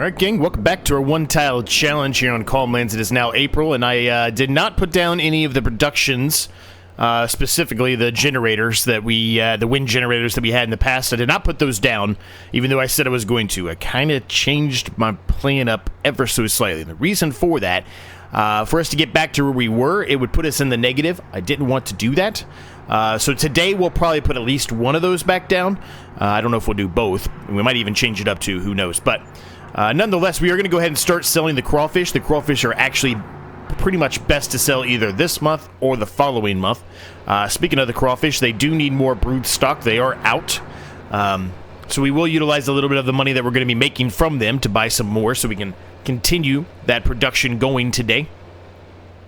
Alright, gang, welcome back to our one-tile challenge here on Calmlands. It is now April, and I did not put down any of the productions, specifically the generators that the wind generators that we had in the past. I did not put those down, even though I said I was going to. I kind of changed my plan up ever so slightly. The reason for that, for us to get back to where we were, it would put us in the negative. I didn't want to do that. So today we'll probably put at least one of those back down. I don't know if we'll do both. We might even change it up too, who knows. But nonetheless, we are going to go ahead and start selling the crawfish. The crawfish are actually pretty much best to sell either this month or the following month. Speaking of the crawfish, they do need more brood stock. They are out. So we will utilize a little bit of the money that we're going to be making from them to buy some more so we can continue that production going today.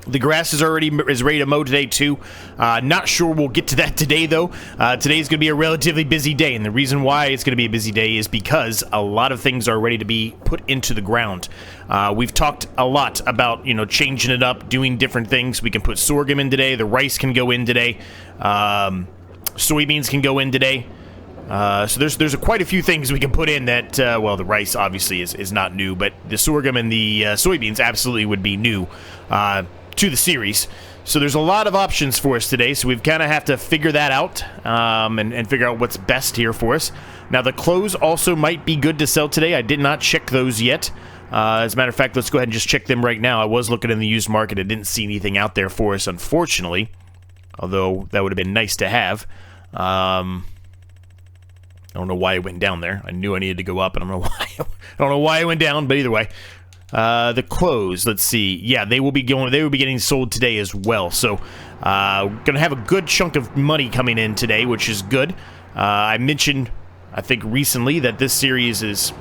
The grass is ready to mow today too. Not sure we'll get to that today though. Today is going to be a relatively busy day, and the reason why it's going to be a busy day is because a lot of things are ready to be put into the ground. We've talked a lot about, changing it up, doing different things. We can put sorghum in today. The rice can go in today. Soybeans can go in today. So there's quite a few things we can put in that, well, the rice obviously is not new, but the sorghum and the soybeans absolutely would be new to the series. So there's a lot of options for us today, so we've kind of have to figure that out and figure out what's best here for us. Now, the clothes also might be good to sell today. I did not check those yet. As a matter of fact, let's go ahead and just check them right now. I was looking in the used market. I didn't see anything out there for us, unfortunately, although that would have been nice to have. I don't know why it went down there. I knew I needed to go up, and I don't know why it went down, but either way. The clothes, let's see. Yeah, they will be getting sold today as well. So, gonna have a good chunk of money coming in today, which is good. I mentioned, I think recently, that this series is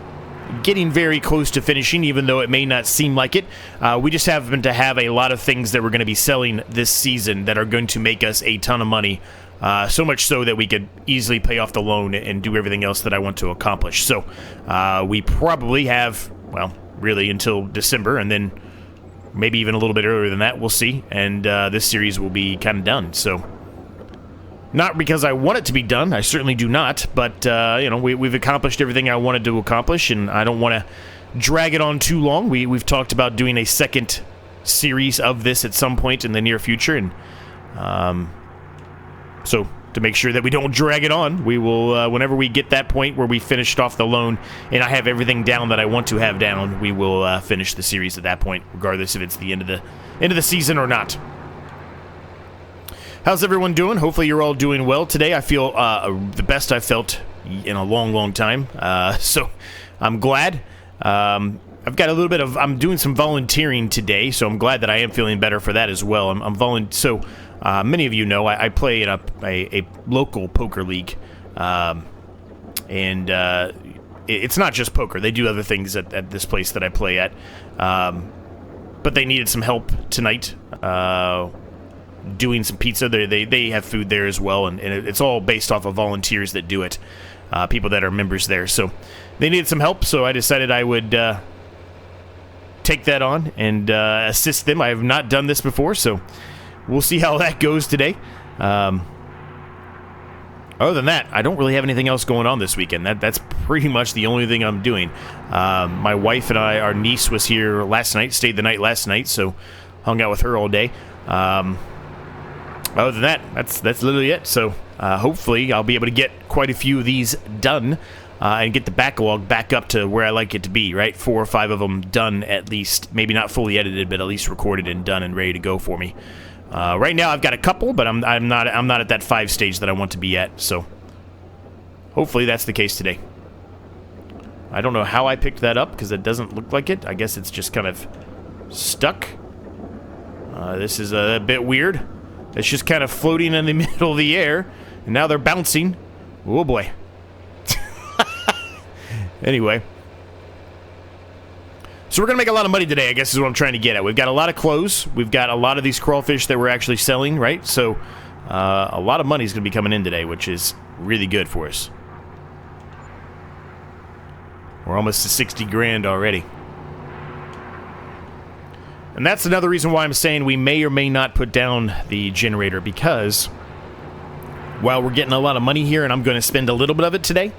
getting very close to finishing, even though it may not seem like it. We just happen to have a lot of things that we're going to be selling this season that are going to make us a ton of money. So much so that we could easily pay off the loan and do everything else that I want to accomplish. So, we probably have, well, really until December, and then maybe even a little bit earlier than that. We'll see. And this series will be kind of done. So, not because I want it to be done. I certainly do not. But, we've accomplished everything I wanted to accomplish, and I don't want to drag it on too long. We've talked about doing a second series of this at some point in the near future, and so to make sure that we don't drag it on, we will, whenever we get that point where we finished off the loan and I have everything down that I want to have down, we will finish the series at that point, regardless if it's the end of the season or not. How's everyone doing? Hopefully you're all doing well today. I feel the best I've felt in a long, long time. So I'm glad. I've got a little bit of, I'm doing some volunteering today, so I'm glad that I am feeling better for that as well. So many of you know I play in a local poker league, and it's not just poker. They do other things at this place that I play at, but they needed some help tonight doing some pizza. They have food there as well, and it's all based off of volunteers that do it, people that are members there. So they needed some help, so I decided I would take that on and assist them. I have not done this before, so we'll see how that goes today. Other than that, I don't really have anything else going on this weekend. That's pretty much the only thing I'm doing. My wife and our niece was here last night, stayed the night last night, so hung out with her all day. Other than that, that's literally it. So hopefully I'll be able to get quite a few of these done and get the backlog back up to where I like it to be, right? 4 or 5 of them done at least. Maybe not fully edited, but at least recorded and done and ready to go for me. Right now I've got a couple, but I'm not at that 5 stage that I want to be at. So hopefully that's the case today. I don't know how I picked that up because it doesn't look like it. I guess it's just kind of stuck. This is a bit weird. It's just kind of floating in the middle of the air, and now they're bouncing. Oh boy. Anyway. So we're going to make a lot of money today, I guess is what I'm trying to get at. We've got a lot of clothes. We've got a lot of these crawfish that we're actually selling, right? So a lot of money is going to be coming in today, which is really good for us. We're almost to 60 grand already. And that's another reason why I'm saying we may or may not put down the generator, because while we're getting a lot of money here and I'm going to spend a little bit of it today,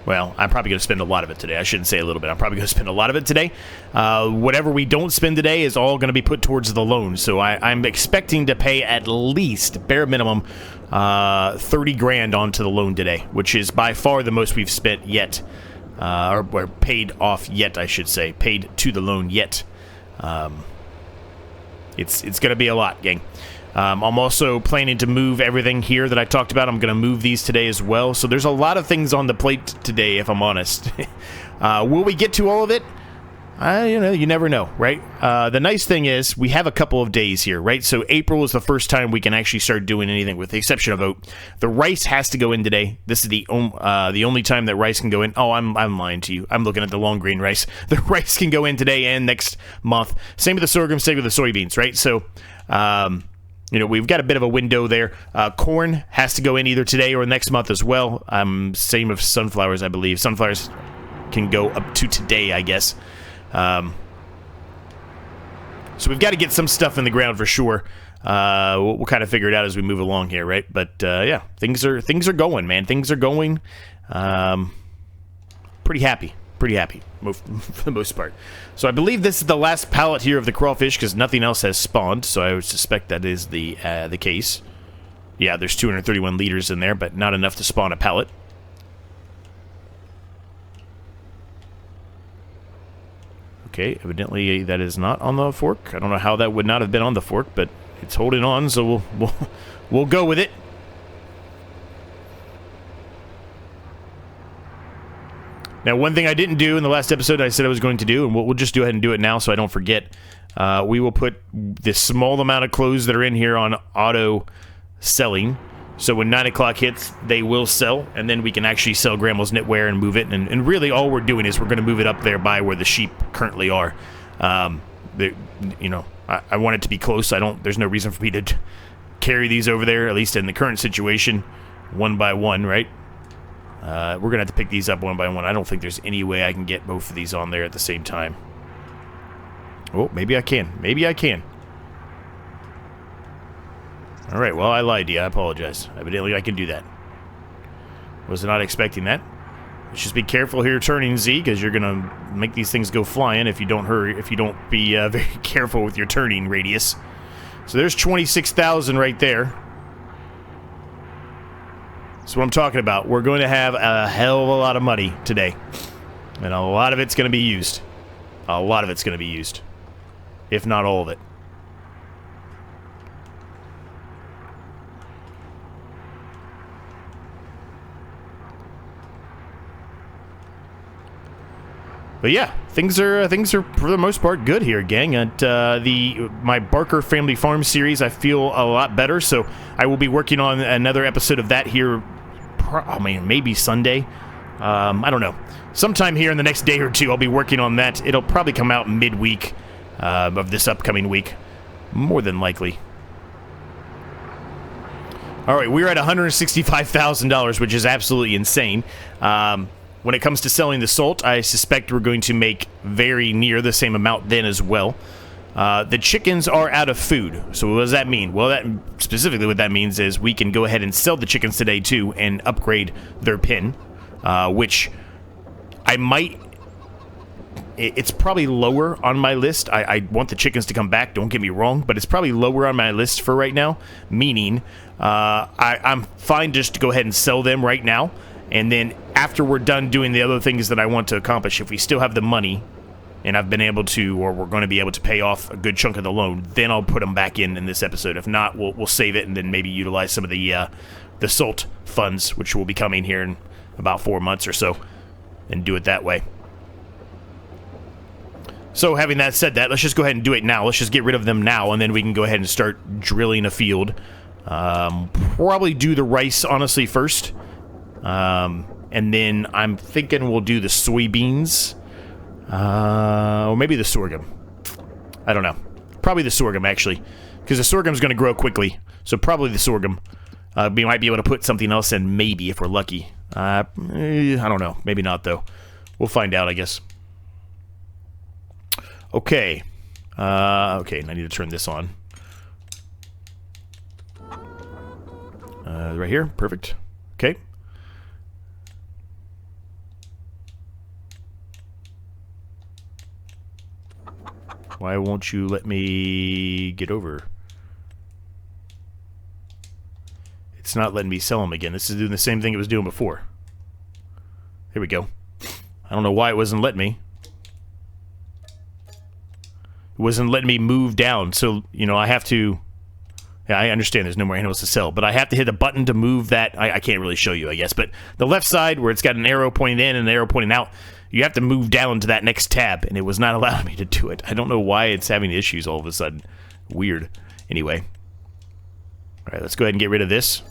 Well, I'm probably going to spend a lot of it today. I shouldn't say a little bit. I'm probably going to spend a lot of it today. Whatever we don't spend today is all going to be put towards the loan. So I'm expecting to pay at least, bare minimum, 30 grand onto the loan today, which is by far the most we've spent yet. Or paid off yet, I should say. Paid to the loan yet. It's going to be a lot, gang. I'm also planning to move everything here that I talked about. I'm going to move these today as well. So there's a lot of things on the plate today, if I'm honest. Will we get to all of it? You never know, right? The nice thing is we have a couple of days here, right? So April is the first time we can actually start doing anything, with the exception of oat. The rice has to go in today. This is the only time that rice can go in. Oh, I'm lying to you. I'm looking at the long grain rice. The rice can go in today and next month. Same with the sorghum, same with the soybeans, right? So, we've got a bit of a window there. Corn has to go in either today or next month as well. Same with sunflowers, I believe. Sunflowers can go up to today, I guess. So we've got to get some stuff in the ground for sure. We'll kind of figure it out as we move along here, right? But yeah, things are going, man. Things are going. Pretty happy for the most part. So I believe this is the last pallet here of the crawfish because nothing else has spawned. So I would suspect that is the case. Yeah, there's 231 liters in there, but not enough to spawn a pallet. Okay, evidently that is not on the fork. I don't know how that would not have been on the fork, but it's holding on, so we'll go with it. Now, one thing I didn't do in the last episode I said I was going to do, and we'll just go ahead and do it now so I don't forget. We will put this small amount of clothes that are in here on auto selling. So when 9 o'clock hits, they will sell, and then we can actually sell Grandma's knitwear and move it. And really all we're doing is we're going to move it up there by where the sheep currently are. I want it to be close. There's no reason for me to carry these over there, at least in the current situation, one by one, right? We're going to have to pick these up one by one. I don't think there's any way I can get both of these on there at the same time. Oh, maybe I can. Maybe I can. Alright, well, I lied to you. I apologize. Evidently, I can do that. Was not expecting that. Let's just be careful here turning, Z, because you're going to make these things go flying if you don't hurry, if you don't be very careful with your turning radius. So there's 26,000 right there. That's what I'm talking about. We're going to have a hell of a lot of money today. And a lot of it's going to be used. A lot of it's going to be used. If not all of it. But yeah, things are for the most part good here, gang. At my Barker Family Farm series, I feel a lot better. So I will be working on another episode of that here. Maybe Sunday. I don't know. Sometime here in the next day or two, I'll be working on that. It'll probably come out midweek of this upcoming week, more than likely. All right, we're at $165,000, which is absolutely insane. When it comes to selling the salt, I suspect we're going to make very near the same amount then as well. The chickens are out of food. So what does that mean? Well, specifically what that means is we can go ahead and sell the chickens today too and upgrade their pen, which I might... It's probably lower on my list. I want the chickens to come back, don't get me wrong, but it's probably lower on my list for right now, meaning I'm fine just to go ahead and sell them right now. And then after we're done doing the other things that I want to accomplish, if we still have the money and I've been able to, or we're going to be able to pay off a good chunk of the loan, then I'll put them back in this episode. If not, we'll save it and then maybe utilize some of the salt funds, which will be coming here in about 4 months or so, and do it that way. So having that said that, let's just go ahead and do it now. Let's just get rid of them now, and then we can go ahead and start drilling a field. Probably do the rice, honestly, first. And then I'm thinking we'll do the soybeans. Or maybe the sorghum. I don't know. Probably the sorghum, actually. Because the sorghum's going to grow quickly. So probably the sorghum. We might be able to put something else in, maybe, if we're lucky. I don't know. Maybe not, though. We'll find out, I guess. Okay. Okay, and I need to turn this on. Right here. Perfect. Okay. Why won't you let me get over? It's not letting me sell them again. This is doing the same thing it was doing before. Here we go. I don't know why it wasn't letting me. It wasn't letting me move down, so, you know, I have to... Yeah, I understand there's no more animals to sell, but I have to hit a button to move that. I can't really show you, I guess, but the left side, where it's got an arrow pointing in and an arrow pointing out, you have to move down to that next tab, and it was not allowing me to do it. I don't know why it's having issues all of a sudden. Weird. Anyway. Alright, let's go ahead and get rid of this.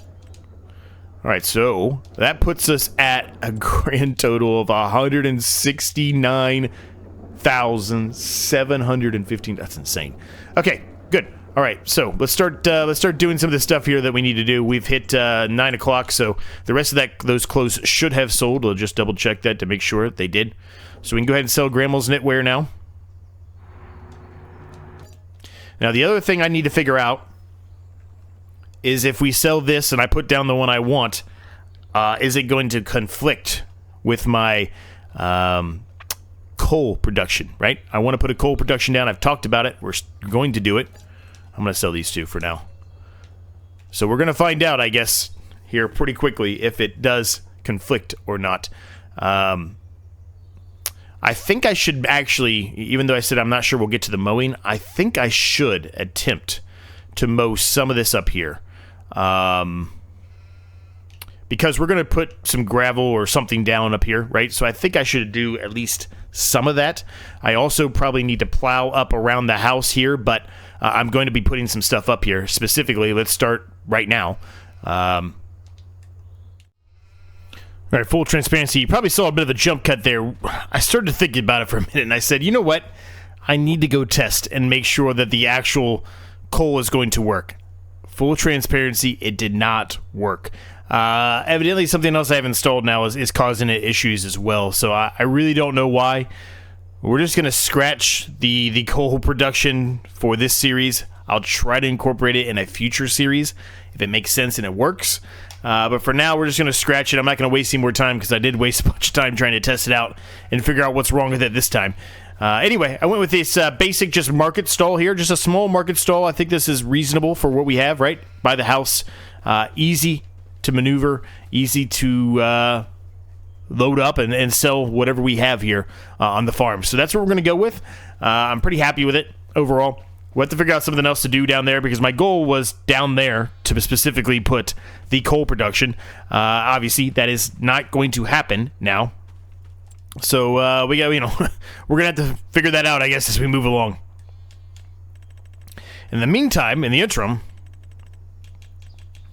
Alright, so that puts us at a grand total of 169,715. That's insane. Okay, good. Alright, so let's start doing some of the stuff here that we need to do. We've hit 9 o'clock, so the rest of those clothes should have sold. We'll just double check that to make sure they did. So we can go ahead and sell Grandma's knitwear now. Now the other thing I need to figure out is if we sell this and I put down the one I want, is it going to conflict with my coal production, right? I want to put a coal production down. I've talked about it. We're going to do it. I'm going to sell these two for now. So we're going to find out, I guess, here pretty quickly if it does conflict or not. I think I should actually, even though I said I'm not sure we'll get to the mowing, I think I should attempt to mow some of this up here. Because we're going to put some gravel or something down up here, right? So I think I should do at least some of that. I also probably need to plow up around the house here, but I'm going to be putting some stuff up here. Specifically, let's start right now. All right, full transparency. You probably saw a bit of a jump cut there. I started thinking about it for a minute, and I said, you know what? I need to go test and make sure that the actual coal is going to work. Full transparency, it did not work. Evidently, something else I have installed now is causing it issues as well, so I really don't know why. We're just going to scratch the coal production for this series. I'll try to incorporate it in a future series if it makes sense and it works. But for now, we're just going to scratch it. I'm not going to waste any more time because I did waste a bunch of time trying to test it out and figure out what's wrong with it this time. Anyway, I went with this basic just market stall here, just a small market stall. I think this is reasonable for what we have, right? By the house. Easy to maneuver, easy to load up and sell whatever we have here on the farm. So that's what we're going to go with. I'm pretty happy with it overall. We'll have to figure out something else to do down there because my goal was down there to specifically put the coal production. Obviously, that is not going to happen now. So we got, you know, we're going to have to figure that out, I guess, as we move along. In the meantime, in the interim,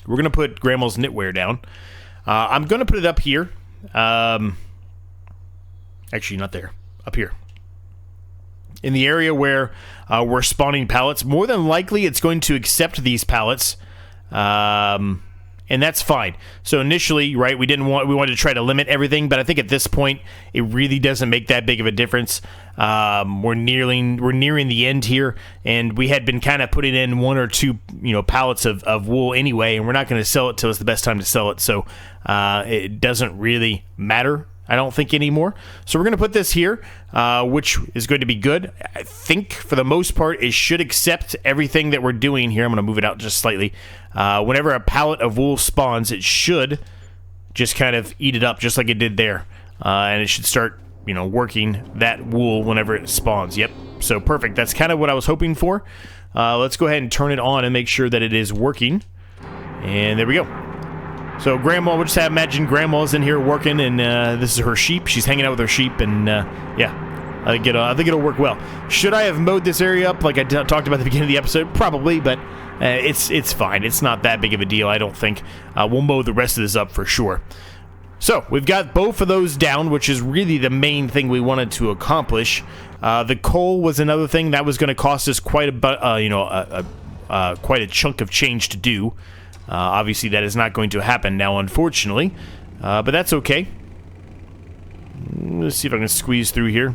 we're going to put Grandma's knitwear down. I'm going to put it up here. Actually, not there. Up here. In the area where we're spawning pallets. More than likely, it's going to accept these pallets. And that's fine. So initially, right, we wanted to try to limit everything, but I think at this point, it really doesn't make that big of a difference. We're nearing the end here, and we had been kind of putting in 1 or 2, pallets of wool anyway, and we're not going to sell it till it's the best time to sell it. So it doesn't really matter, I don't think, anymore. So we're going to put this here, which is going to be good. I think for the most part, it should accept everything that we're doing here. I'm going to move it out just slightly. Whenever a pallet of wool spawns, it should just kind of eat it up just like it did there. And it should start, working that wool whenever it spawns. Yep. So perfect. That's kind of what I was hoping for. Let's go ahead and turn it on and make sure that it is working. And there we go. So Grandma, we'll just imagine Grandma's in here working, and this is her sheep. She's hanging out with her sheep, and yeah, I think it'll work well. Should I have mowed this area up like I talked about at the beginning of the episode? Probably, but it's fine. It's not that big of a deal, I don't think. We'll mow the rest of this up for sure. So we've got both of those down, which is really the main thing we wanted to accomplish. The coal was another thing that was going to cost us quite a chunk of change to do. Obviously, that is not going to happen now, unfortunately. But that's okay. Let's see if I can squeeze through here.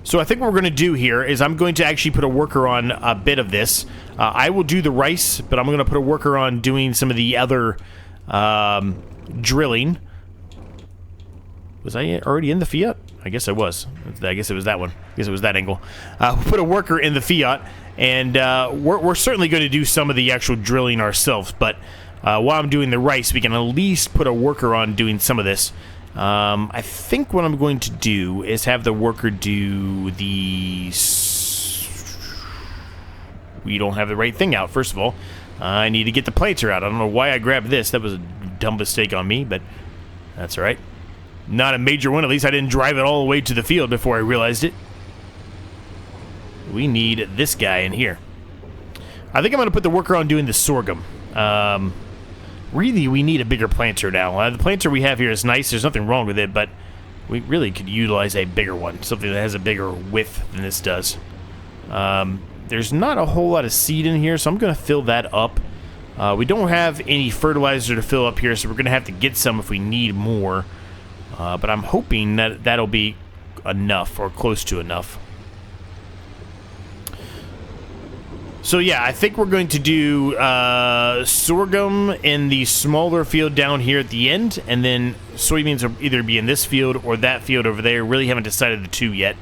So I think what we're going to do here is I'm going to actually put a worker on a bit of this. I will do the rice, but I'm going to put a worker on doing some of the other drilling. Was I already in the Fiat? I guess I was. I guess it was that one. I guess it was that angle. We'll put a worker in the Fiat, and we're certainly going to do some of the actual drilling ourselves, but while I'm doing the rice, we can at least put a worker on doing some of this. I think what I'm going to do is have the worker do the... We don't have the right thing out, first of all. I need to get the planter out. I don't know why I grabbed this. That was a dumb mistake on me, but that's all right. Not a major one. At least I didn't drive it all the way to the field before I realized it. We need this guy in here. I think I'm going to put the worker on doing the sorghum. Really, we need a bigger planter now. The planter we have here is nice. There's nothing wrong with it, but we really could utilize a bigger one. Something that has a bigger width than this does. There's not a whole lot of seed in here, so I'm going to fill that up. We don't have any fertilizer to fill up here, so we're going to have to get some if we need more. But I'm hoping that that'll be enough, or close to enough. So yeah, I think we're going to do sorghum in the smaller field down here at the end, and then soybeans will either be in this field or that field over there. Really haven't decided the two yet.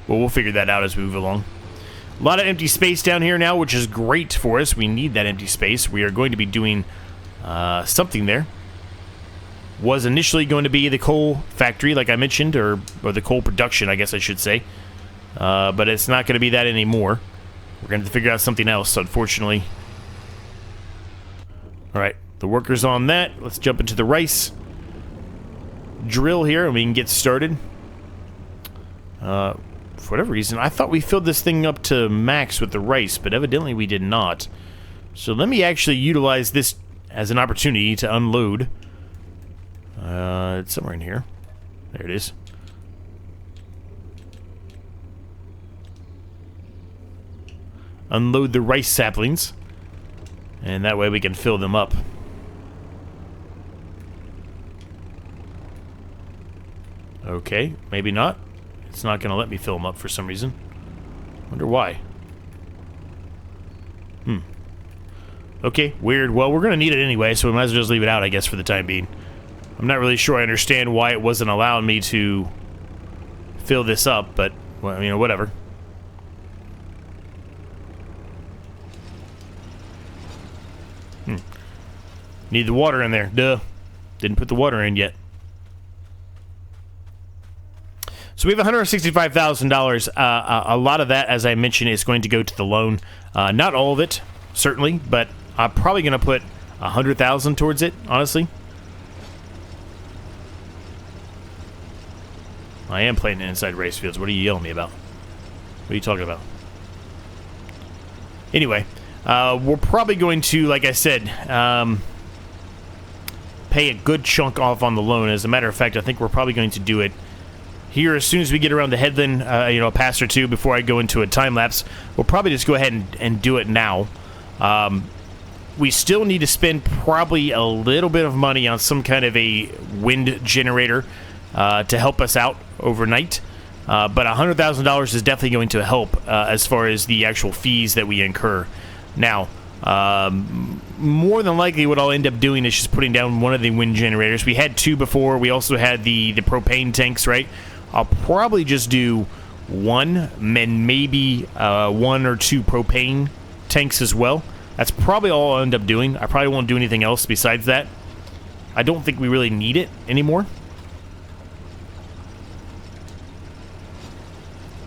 Well, we'll figure that out as we move along. A lot of empty space down here now, which is great for us. We need that empty space. We are going to be doing something there. Was initially going to be the coal factory, like I mentioned, or the coal production, I guess I should say. But it's not going to be that anymore. We're going to have to figure out something else, unfortunately. Alright, the worker's on that. Let's jump into the rice drill here, and we can get started. For whatever reason, I thought we filled this thing up to max with the rice, but evidently we did not. So let me actually utilize this as an opportunity to unload. It's somewhere in here. There it is. Unload the rice saplings, and that way we can fill them up. Okay, maybe not. It's not going to let me fill them up for some reason. Wonder why. Okay, weird. Well, we're going to need it anyway, so we might as well just leave it out, I guess, for the time being. I'm not really sure I understand why it wasn't allowing me to fill this up, but, well, you know, whatever. Need the water in there. Duh. Didn't put the water in yet. So we have $165,000. A lot of that, as I mentioned, is going to go to the loan. Not all of it, certainly, but I'm probably going to put $100,000 towards it, honestly. I am playing inside race fields. What are you yelling at me about? What are you talking about? Anyway, we're probably going to, like I said, pay a good chunk off on the loan. As a matter of fact, I think we're probably going to do it here as soon as we get around the headland, you know, a pass or two before I go into a time lapse. We'll probably just go ahead and do it now. We still need to spend probably a little bit of money on some kind of a wind generator to help us out overnight. But $100,000 is definitely going to help as far as the actual fees that we incur. Now, more than likely what I'll end up doing is just putting down one of the wind generators. We had two before. We also had the propane tanks, right? I'll probably just do one, and maybe one or two propane tanks as well. That's probably all I'll end up doing. I probably won't do anything else besides that. I don't think we really need it anymore.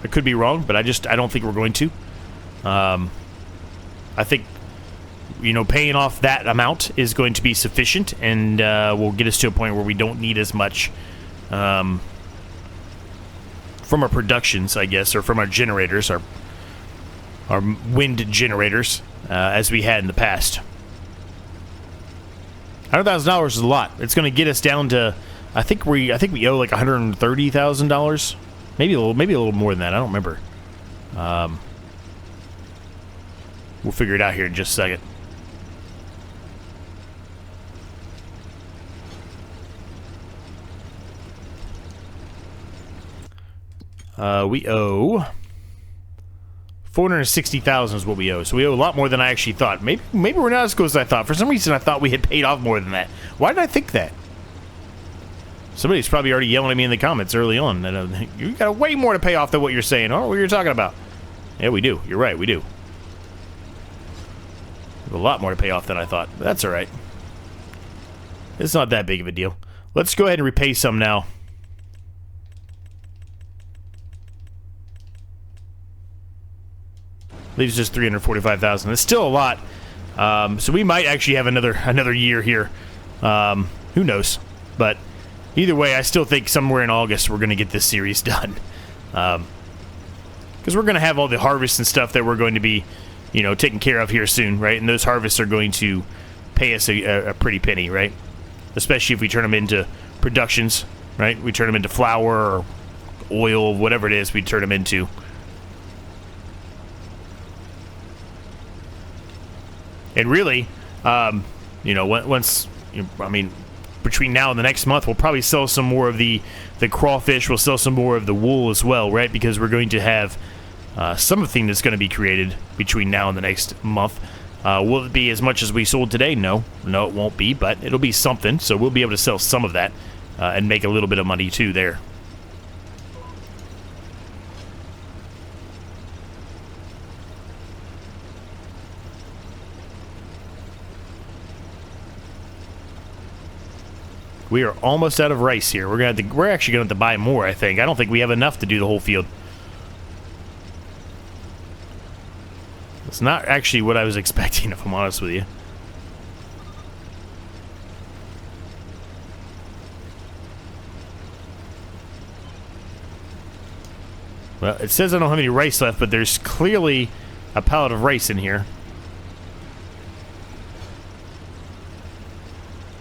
I could be wrong, but I don't think we're going to. I think, you know, paying off that amount is going to be sufficient, and will get us to a point where we don't need as much from our productions, I guess, or from our generators, our wind generators, as we had in the past. $100,000 is a lot. It's going to get us down to, I think we owe like $130,000, maybe a little more than that. I don't remember. We'll figure it out here in just a second. We owe $460,000 is what we owe. So we owe a lot more than I actually thought. Maybe we're not as close as I thought. For some reason, I thought we had paid off more than that. Why did I think that? Somebody's probably already yelling at me in the comments early on. You got way more to pay off than what you're saying. Oh, what you're talking about. Yeah, we do. You're right, we do. A lot more to pay off than I thought. But that's all right. It's not that big of a deal. Let's go ahead and repay some now. Leaves just 345,000. It's still a lot. So we might actually have another year here. Who knows? But either way, I still think somewhere in August we're going to get this series done. Because we're going to have all the harvests and stuff that we're going to be, you know, taken care of here soon, right? And those harvests are going to pay us a pretty penny, right? Especially if we turn them into productions, right? We turn them into flour or oil, whatever it is we turn them into. And really, you know, once, I mean, between now and the next month, we'll probably sell some more of the crawfish. We'll sell some more of the wool as well, right? Because we're going to have something that's going to be created between now and the next month. Will it be as much as we sold today? No, it won't be, but it'll be something. So we'll be able to sell some of that and make a little bit of money too there. We are almost out of rice here. We're actually gonna have to buy more, I think. I don't think we have enough to do the whole field. It's not actually what I was expecting, if I'm honest with you. Well, it says I don't have any rice left, but there's clearly a pallet of rice in here.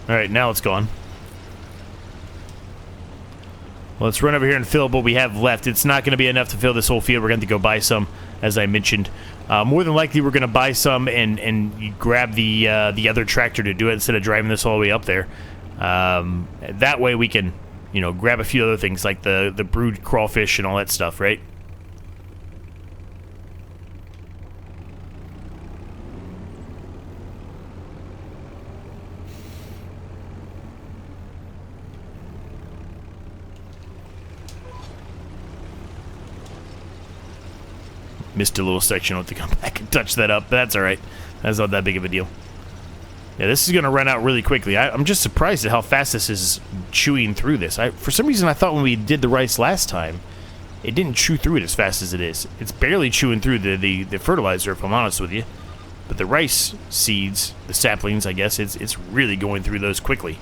Alright, now it's gone. Let's run over here and fill what we have left. It's not going to be enough to fill this whole field. We're going to go buy some, as I mentioned. More than likely, we're going to buy some and grab the other tractor to do it instead of driving this all the way up there. That way we can, you know, grab a few other things like the brood crawfish and all that stuff, right? Missed a little section. I'll have to come back and touch that up. That's alright. That's not that big of a deal. Yeah, this is going to run out really quickly. I'm just surprised at how fast this is chewing through this. For some reason, I thought when we did the rice last time, it didn't chew through it as fast as it is. It's barely chewing through the fertilizer, if I'm honest with you. But the rice seeds, the saplings, I guess, it's really going through those quickly.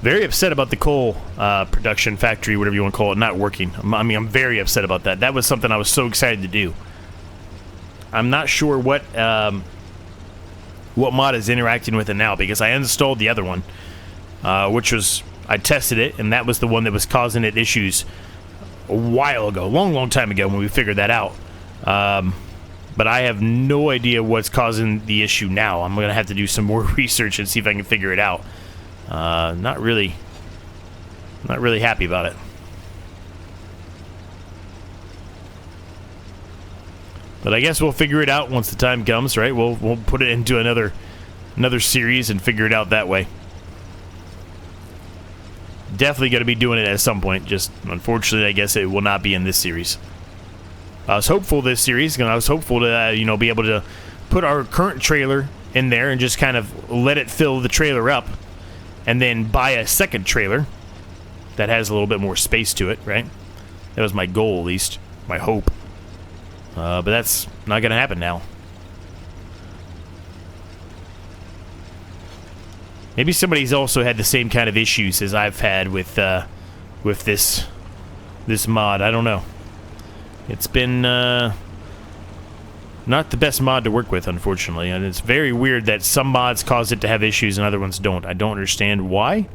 Very upset about the coal production factory, whatever you want to call it, not working. I'm very upset about that. That was something I was so excited to do. I'm not sure what mod is interacting with it now, because I uninstalled the other one, which was, I tested it, and that was the one that was causing it issues a while ago, long time ago when we figured that out. But I have no idea what's causing the issue now. I'm going to have to do some more research and see if I can figure it out. Not really happy about it. But I guess we'll figure it out once the time comes, right? We'll put it into another series and figure it out that way. Definitely going to be doing it at some point. Just unfortunately, I guess it will not be in this series. I was hopeful this series, and I was hopeful to you know, be able to put our current trailer in there and just kind of let it fill the trailer up. And then buy a second trailer that has a little bit more space to it, right? That was my goal, at least. My hope. But that's not going to happen now. Maybe somebody's also had the same kind of issues as I've had with this mod. I don't know. It's been not the best mod to work with, unfortunately, and it's very weird that some mods cause it to have issues and other ones don't. I don't understand why.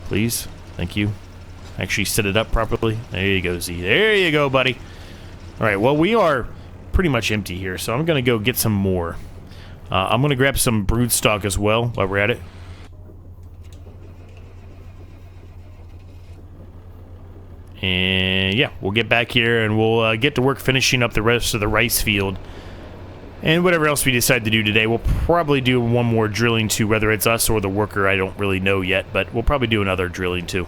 Please, thank you. Actually set it up properly. There you go, Z. There you go, buddy. Alright, well, we are pretty much empty here, so I'm going to go get some more. I'm going to grab some brood stock as well while we're at it. And yeah, we'll get back here and we'll get to work finishing up the rest of the rice field. And whatever else we decide to do today, we'll probably do one more drilling too, whether it's us or the worker, I don't really know yet, but we'll probably do another drilling too.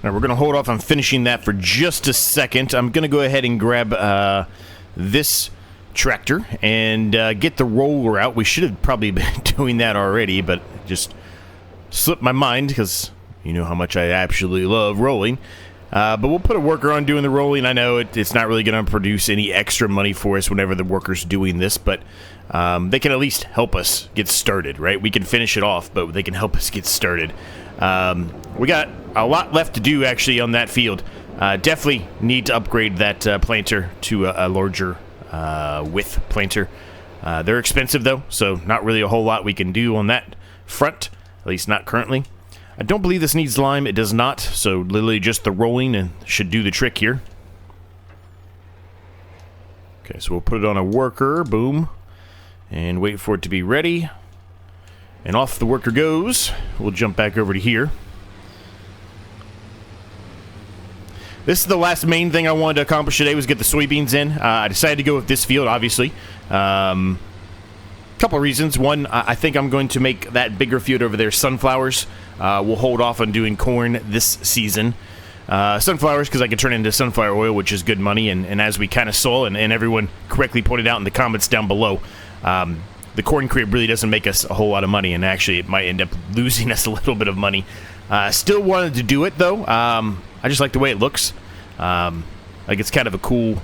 All right, we're going to hold off on finishing that for just a second. I'm going to go ahead and grab this tractor and get the roller out. We should have probably been doing that already, but just slipped my mind because you know how much I absolutely love rolling. But we'll put a worker on doing the rolling. I know it's not really going to produce any extra money for us whenever the worker's doing this, but they can at least help us get started, right? We can finish it off, but they can help us get started. We got a lot left to do, actually, on that field. Definitely need to upgrade that planter to a larger width planter. They're expensive, though, so not really a whole lot we can do on that front, at least not currently. I don't believe this needs lime. It does not, so literally just the rolling and should do the trick here. Okay, so we'll put it on a worker, boom, and wait for it to be ready. And off the worker goes. We'll jump back over to here. This is the last main thing I wanted to accomplish today was get the soybeans in. I decided to go with this field, obviously. Couple of reasons. One, I think I'm going to make that bigger field over there sunflowers. We'll hold off on doing corn this season. Sunflowers because I can turn into sunflower oil, which is good money. And as we kind of saw, and everyone correctly pointed out in the comments down below, the corn crib really doesn't make us a whole lot of money. And actually, it might end up losing us a little bit of money. Still wanted to do it, though. I just like the way it looks. Like it's kind of a cool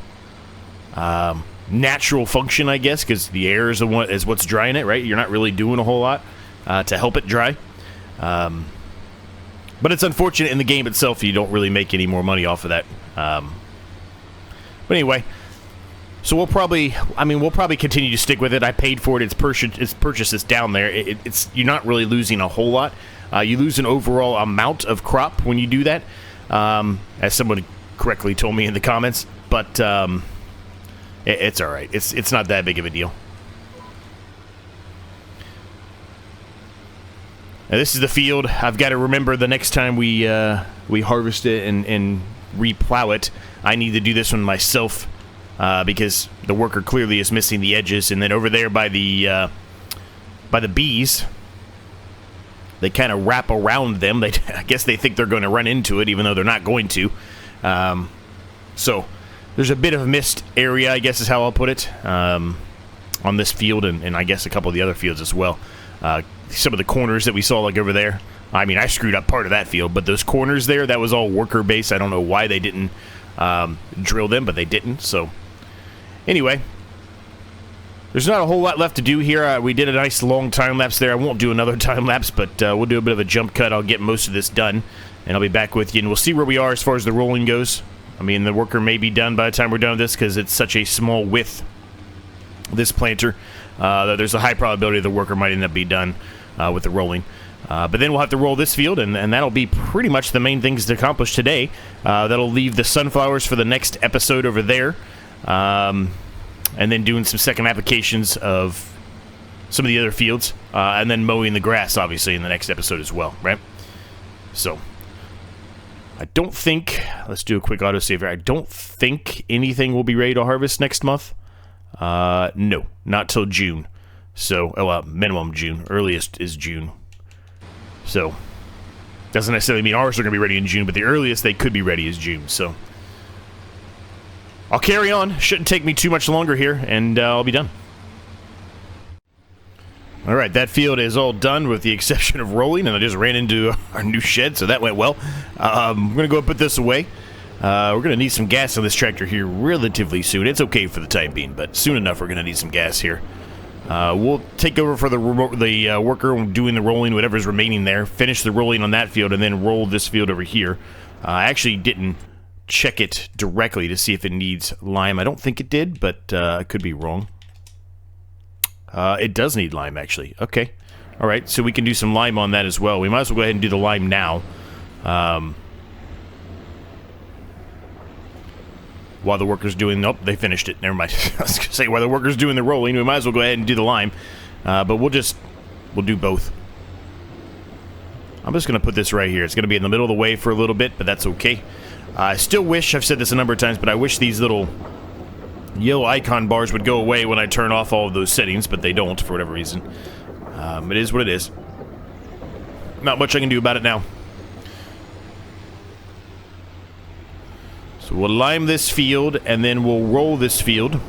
natural function, I guess, because the air is what's drying it, right? You're not really doing a whole lot to help it dry. But it's unfortunate in the game itself you don't really make any more money off of that. But anyway, so we'll probably continue to stick with it. I paid for it. It's purchased. It's down there. You're not really losing a whole lot. You lose an overall amount of crop when you do that, as someone correctly told me in the comments. But it's all right. It's not that big of a deal. Now, this is the field. I've got to remember the next time we harvest it and re-plow it, I need to do this one myself because the worker clearly is missing the edges. And then over there by the bees, they kind of wrap around them. I guess they think they're going to run into it, even though they're not going to. So there's a bit of a missed area, I guess is how I'll put it, on this field and I guess a couple of the other fields as well. Some of the corners that we saw, like over there. I mean, I screwed up part of that field, but those corners there, that was all worker base. I don't know why they didn't drill them, but they didn't. So anyway, there's not a whole lot left to do here. We did a nice long time lapse there. I won't do another time lapse, but we'll do a bit of a jump cut. I'll get most of this done, and I'll be back with you, and we'll see where we are as far as the rolling goes. I mean, the worker may be done by the time we're done with this because it's such a small width, this planter, that there's a high probability the worker might end up be done with the rolling. But then we'll have to roll this field, and that'll be pretty much the main things to accomplish today. That'll leave the sunflowers for the next episode over there. And then doing some second applications of some of the other fields, and then mowing the grass, obviously, in the next episode as well, right? So, I don't think, let's do a quick autosave here, I don't think anything will be ready to harvest next month. No, not till June. So, minimum June, earliest is June. So, doesn't necessarily mean ours are going to be ready in June, but the earliest they could be ready is June, so I'll carry on. Shouldn't take me too much longer here, and I'll be done. Alright, that field is all done with the exception of rolling, and I just ran into our new shed, so that went well. I'm going to go and put this away. We're going to need some gas on this tractor here relatively soon. It's okay for the time being, but soon enough we're going to need some gas here. We'll take over for the worker doing the rolling, whatever's remaining there, finish the rolling on that field, and then roll this field over here. I actually didn't check it directly to see if it needs lime. I don't think it did, but I could be wrong. It does need lime, actually. Okay. Alright, so we can do some lime on that as well. We might as well go ahead and do the lime now. While the worker's doing... Nope, they finished it. Never mind. I was going to say, while the worker's doing the rolling, we might as well go ahead and do the lime. But we'll do both. I'm just going to put this right here. It's going to be in the middle of the way for a little bit, but that's okay. I still wish, I've said this a number of times, but I wish these little yellow icon bars would go away when I turn off all of those settings, but they don't for whatever reason. It is what it is. Not much I can do about it now. So we'll lime this field, and then we'll roll this field.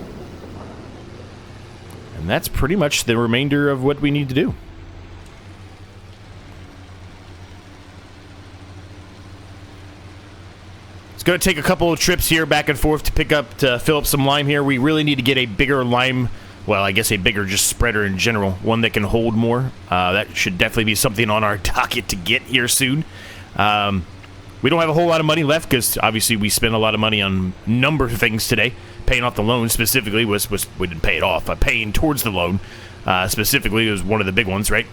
And that's pretty much the remainder of what we need to do. Going to take a couple of trips here back and forth to fill up some lime here. We really need to get a bigger lime, well, I guess a bigger just spreader in general, one that can hold more. That should definitely be something on our docket to get here soon. We don't have a whole lot of money left because obviously we spent a lot of money on a number of things today. Paying off the loan specifically we didn't pay it off. Paying towards the loan specifically was one of the big ones, right?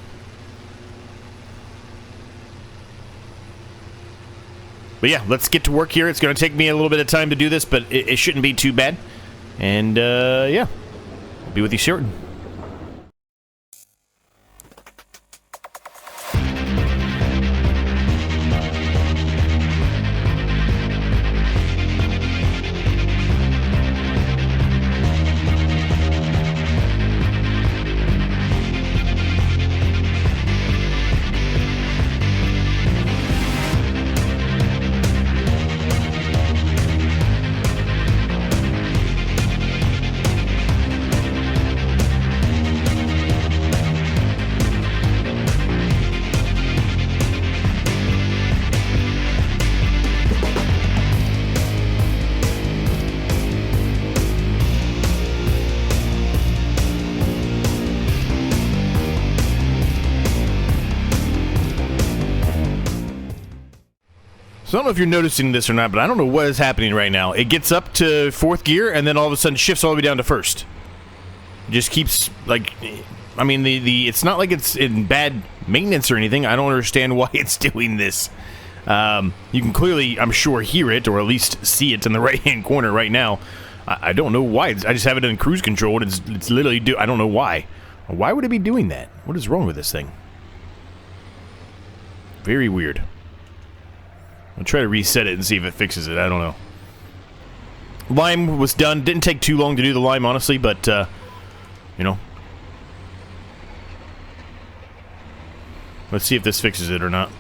But yeah, let's get to work here. It's going to take me a little bit of time to do this, but it shouldn't be too bad. And, yeah. I'll be with you shortly. So I don't know if you're noticing this or not, but I don't know what is happening right now. It gets up to 4th gear, and then all of a sudden shifts all the way down to 1st. It just keeps, like, I mean, it's not like it's in bad maintenance or anything. I don't understand why it's doing this. You can clearly, I'm sure, hear it, or at least see it in the right-hand corner right now. I don't know why. I just have it in cruise control, and it's literally, I don't know why. Why would it be doing that? What is wrong with this thing? Very weird. I'll try to reset it and see if it fixes it. I don't know. Lime was done. Didn't take too long to do the lime, honestly, but, you know. Let's see if this fixes it or not.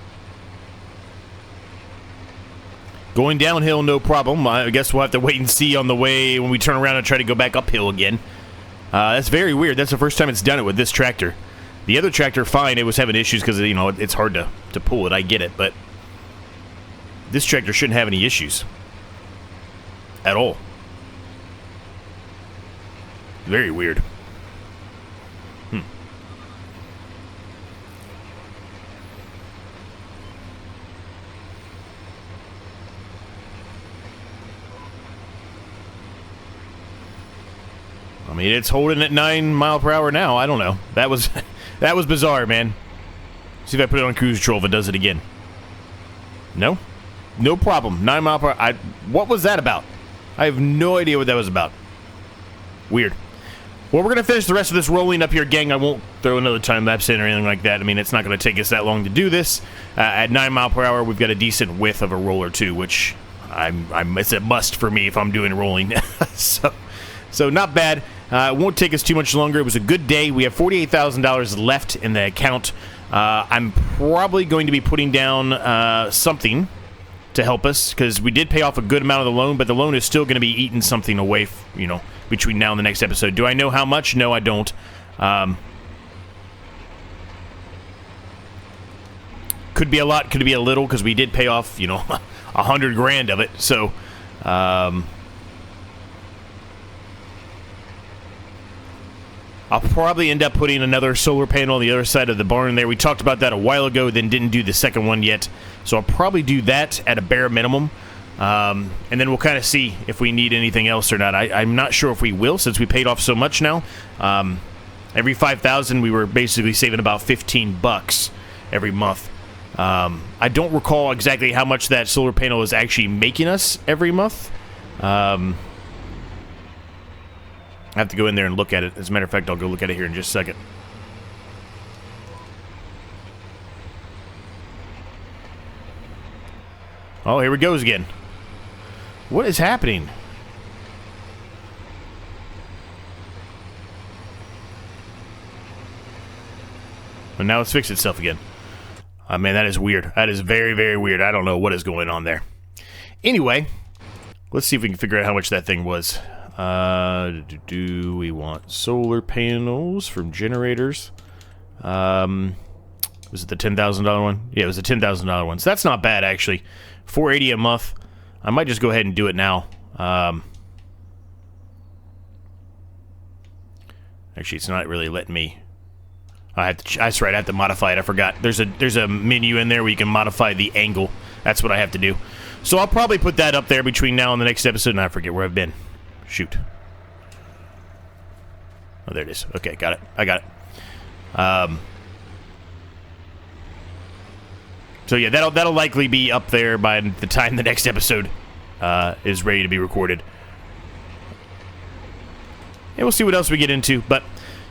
Going downhill, no problem. I guess we'll have to wait and see on the way when we turn around and try to go back uphill again. That's very weird. That's the first time it's done it with this tractor. The other tractor, fine, it was having issues because, you know, it's hard to pull it. I get it, but this tractor shouldn't have any issues at all. Very weird. I mean, it's holding at 9 miles per hour now. I don't know. That was that was bizarre, man. See if I put it on cruise control if it does it again. No? No problem. 9 miles per hour. What was that about? I have no idea what that was about. Weird. Well, we're going to finish the rest of this rolling up here, gang. I won't throw another time lapse in or anything like that. I mean, it's not going to take us that long to do this. At 9 miles per hour, we've got a decent width of a roller, too, which it's a must for me if I'm doing rolling. So not bad. It won't take us too much longer. It was a good day. We have $48,000 left in the account. I'm probably going to be putting down something to help us, because we did pay off a good amount of the loan, but the loan is still going to be eating something away, you know, between now and the next episode. Do I know how much? No, I don't. Could be a lot, could be a little, because we did pay off, you know, 100 grand of it. So, I'll probably end up putting another solar panel on the other side of the barn there. We talked about that a while ago, then didn't do the second one yet. So I'll probably do that at a bare minimum. And then we'll kind of see if we need anything else or not. I'm not sure if we will, since we paid off so much now. Every $5,000, we were basically saving about $15 every month. I don't recall exactly how much that solar panel is actually making us every month. I have to go in there and look at it. As a matter of fact, I'll go look at it here in just a second. Oh, here it goes again. What is happening? And now it's fixed itself again. Man, that is weird. That is very, very weird. I don't know what is going on there. Anyway, let's see if we can figure out how much that thing was. Do we want solar panels from generators? Was it the $10,000 one? Yeah, it was the $10,000 one. So that's not bad, actually. $480 a month. I might just go ahead and do it now. Actually, it's not really letting me. That's right. I have to modify it. I forgot. There's a menu in there where you can modify the angle. That's what I have to do. So I'll probably put that up there between now and the next episode, and I forget where I've been. Shoot. Oh, there it is. Okay, got it. I got it. So yeah, that'll likely be up there by the time the next episode is ready to be recorded. And we'll see what else we get into, but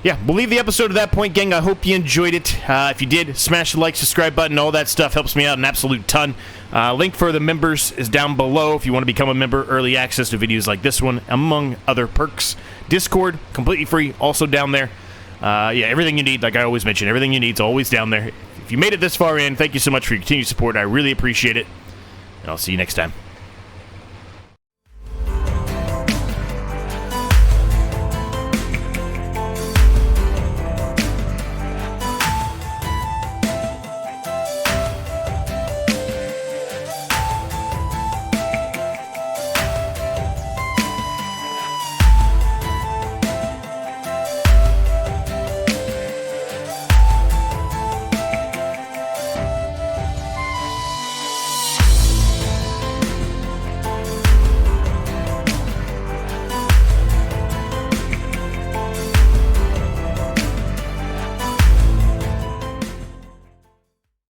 yeah, we'll leave the episode at that point, gang. I hope you enjoyed it. If you did, smash the like, subscribe button. All that stuff helps me out an absolute ton. Link for the members is down below if you want to become a member. Early access to videos like this one, among other perks. Discord, completely free, also down there. Yeah, everything you need, like I always mention, everything you need is always down there. If you made it this far in, thank you so much for your continued support. I really appreciate it. And I'll see you next time.